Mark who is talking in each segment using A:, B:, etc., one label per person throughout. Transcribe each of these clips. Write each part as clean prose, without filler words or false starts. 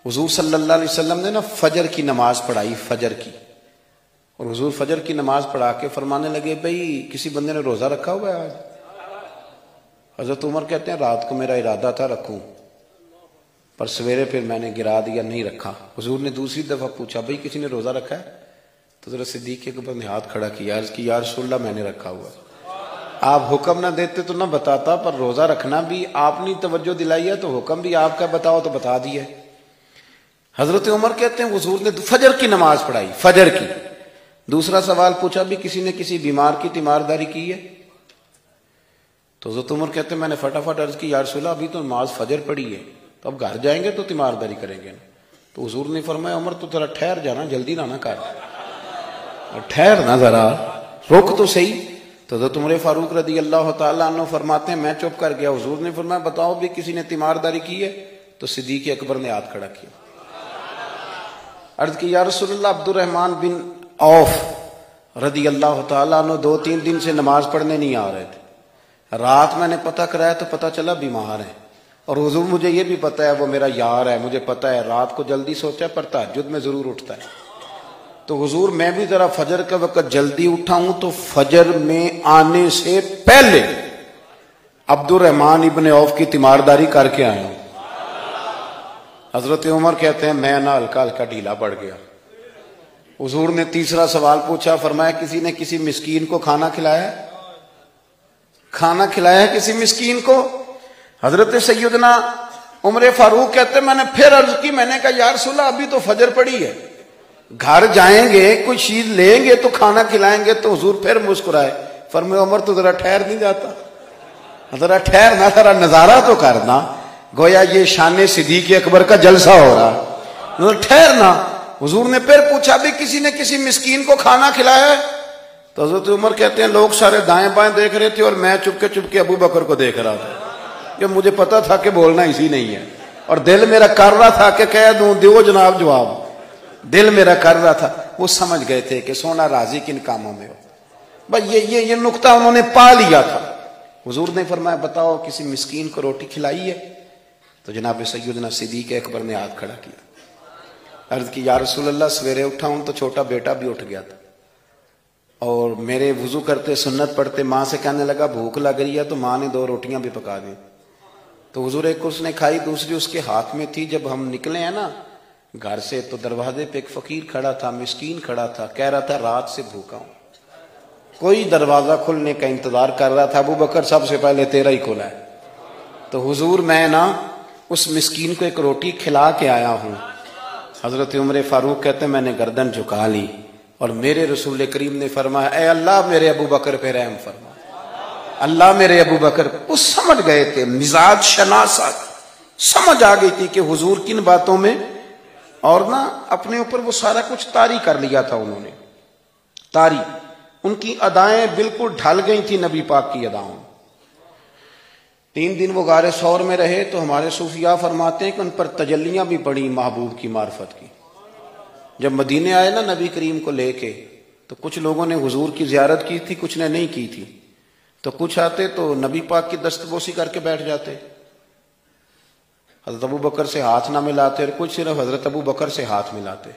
A: حضور صلی اللہ علیہ وسلم نے نا فجر کی نماز پڑھائی، فجر کی، اور حضور فجر کی نماز پڑھا کے فرمانے لگے بھئی کسی بندے نے روزہ رکھا ہوا ہے آج؟ حضرت عمر کہتے ہیں رات کو میرا ارادہ تھا رکھوں، پر سویرے پھر میں نے گرا دیا، نہیں رکھا۔ حضور نے دوسری دفعہ پوچھا بھئی کسی نے روزہ رکھا ہے؟ تو حضرت صدیق کے اوپر نے ہاتھ کھڑا کیا، عرض کی یا رسول اللہ میں نے رکھا ہوا۔ آپ حکم نہ دیتے تو نہ بتاتا، پر روزہ رکھنا بھی آپ نے توجہ دلائی ہے تو حکم بھی آپ کا بتاؤ تو بتا دیا۔ حضرت عمر کہتے ہیں حضور نے فجر کی نماز پڑھائی، فجر کی۔ دوسرا سوال پوچھا بھی کسی نے کسی بیمار کی تیمارداری کی ہے؟ تو حضرت عمر کہتے ہیں میں نے فٹافٹ عرض کی یا رسول اللہ ابھی تو نماز فجر پڑھی ہے، تو اب گھر جائیں گے تو تیمارداری کریں گے۔ تو حضور نے فرمایا عمر تو ذرا ٹھہر جانا، جلدی نہ کر، ٹھہر نہ ذرا، رک تو صحیح۔ تو حضرت عمر فاروق رضی اللہ تعالیٰ عنہ فرماتے ہیں میں چپ کر گیا، حضور نے فرمایا بتاؤ بھی کسی نے تیمارداری کی ہے؟ تو صدیق اکبر نے ہاتھ کھڑا کیا، عرض کی یا رسول اللہ عبد الرحمن بن عوف رضی اللہ تعالیٰ عنہ 2-3 دن سے نماز پڑھنے نہیں آ رہے تھے، رات میں نے پتہ کرایا تو پتہ چلا بیمار ہیں، اور حضور مجھے یہ بھی پتہ ہے وہ میرا یار ہے، مجھے پتہ ہے رات کو جلدی سوتا ہے پر تہجد میں ضرور اٹھتا ہے، تو حضور میں بھی ذرا فجر کے وقت جلدی اٹھا ہوں تو فجر میں آنے سے پہلے عبد الرحمن ابن عوف کی تیمارداری کر کے آیا ہوں۔ حضرت عمر کہتے ہیں میں نہ ہلکا ہلکا ڈھیلا پڑ گیا۔ حضور نے تیسرا سوال پوچھا، فرمایا کسی نے کسی مسکین کو کھانا کھلایا ہے؟ کھانا کھلایا ہے کسی مسکین کو؟ حضرت سیدنا عمر فاروق کہتے ہیں میں نے پھر عرض کی، میں نے کہا یا رسول اللہ ابھی تو فجر پڑی ہے، گھر جائیں گے کوئی چیز لیں گے تو کھانا کھلائیں گے۔ تو حضور پھر مسکرائے، فرمایا عمر تو ذرا ٹھہر نہیں جاتا، ذرا ٹھہرنا، ذرا نظارہ تو کرنا، گویا یہ شان صدیق اکبر کا جلسہ ہو رہا، ٹھہرنا۔ حضور نے پھر پوچھا بھی کسی نے کسی مسکین کو کھانا کھلایا ہے؟ تو حضرت عمر کہتے ہیں لوگ سارے دائیں بائیں دیکھ رہے تھے اور میں چپ کے ابو بکر کو دیکھ رہا تھا، کہ مجھے پتا تھا کہ بولنا اسی نہیں ہے، اور دل میرا کر رہا تھا کہ کہہ دوں دیو جناب جواب، دل میرا کر رہا تھا۔ وہ سمجھ گئے تھے کہ سونا راضی کن کاموں میں ہو، بس یہ نقطہ انہوں نے پا لیا تھا۔ حضور نے فرمایا بتاؤ کسی مسکین کو روٹی کھلائی ہے؟ تو جناب سیدنا صدیق اکبر نے ہاتھ کھڑا کیا، عرض کی یا رسول اللہ سویرے اٹھا ہوں تو چھوٹا بیٹا بھی اٹھ گیا تھا، اور میرے وضو کرتے سنت پڑھتے ماں سے کہنے لگا بھوک لگ رہی ہے، تو ماں نے 2 روٹیاں بھی پکا دی، تو حضور ایک اس نے کھائی دوسری اس کے ہاتھ میں تھی۔ جب ہم نکلے ہیں نا گھر سے تو دروازے پہ ایک فقیر کھڑا تھا، مسکین کھڑا تھا، کہہ رہا تھا رات سے بھوکا ہوں، کوئی دروازہ کھلنے کا انتظار کر رہا تھا، ابو بکر سب سے پہلے تیرا ہی کھلا ہے۔ تو حضور میں نا اس مسکین کو ایک روٹی کھلا کے آیا ہوں۔ حضرت عمر فاروق کہتے ہیں میں نے گردن جھکا لی، اور میرے رسول کریم نے فرمایا اے اللہ میرے ابو بکر پہ رحم فرما، اللہ میرے ابو بکر۔ وہ سمجھ گئے تھے، مزاج شناسا سمجھ آ گئی تھی کہ حضور کن باتوں میں، اور نا اپنے اوپر وہ سارا کچھ طاری کر لیا تھا انہوں نے، طاری، ان کی ادائیں بالکل ڈھل گئی تھی نبی پاک کی اداؤں۔ 3 دن وہ غار ثور میں رہے تو ہمارے صوفیاء فرماتے ہیں کہ ان پر تجلیاں بھی پڑی محبوب کی معرفت کی۔ جب مدینے آئے نا نبی کریم کو لے کے، تو کچھ لوگوں نے حضور کی زیارت کی تھی، کچھ نے نہیں کی تھی، تو کچھ آتے تو نبی پاک کی دستبوسی کر کے بیٹھ جاتے، حضرت ابو بکر سے ہاتھ نہ ملاتے، اور کچھ صرف حضرت ابو بکر سے ہاتھ ملاتے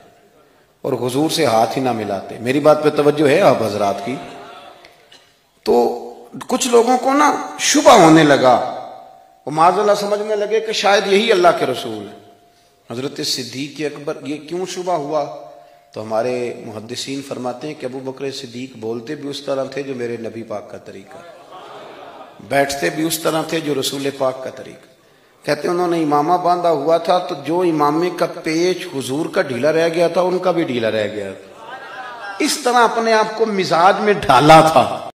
A: اور حضور سے ہاتھ ہی نہ ملاتے۔ میری بات پہ توجہ ہے آپ حضرات کی؟ تو کچھ لوگوں کو نا شبہ ہونے لگا، وہ معاذ اللہ سمجھنے لگے کہ شاید یہی اللہ کے رسول ہیں۔ حضرت صدیق اکبر یہ کیوں شبہ ہوا؟ تو ہمارے محدثین فرماتے ہیں کہ ابو بکر صدیق بولتے بھی اس طرح تھے جو میرے نبی پاک کا طریقہ، بیٹھتے بھی اس طرح تھے جو رسول پاک کا طریقہ۔ کہتے ہیں انہوں نے امامہ باندھا ہوا تھا تو جو امامے کا پیچ حضور کا ڈھیلا رہ گیا تھا ان کا بھی ڈھیلا رہ گیا، اس طرح اپنے آپ کو مزاج میں ڈھالا تھا۔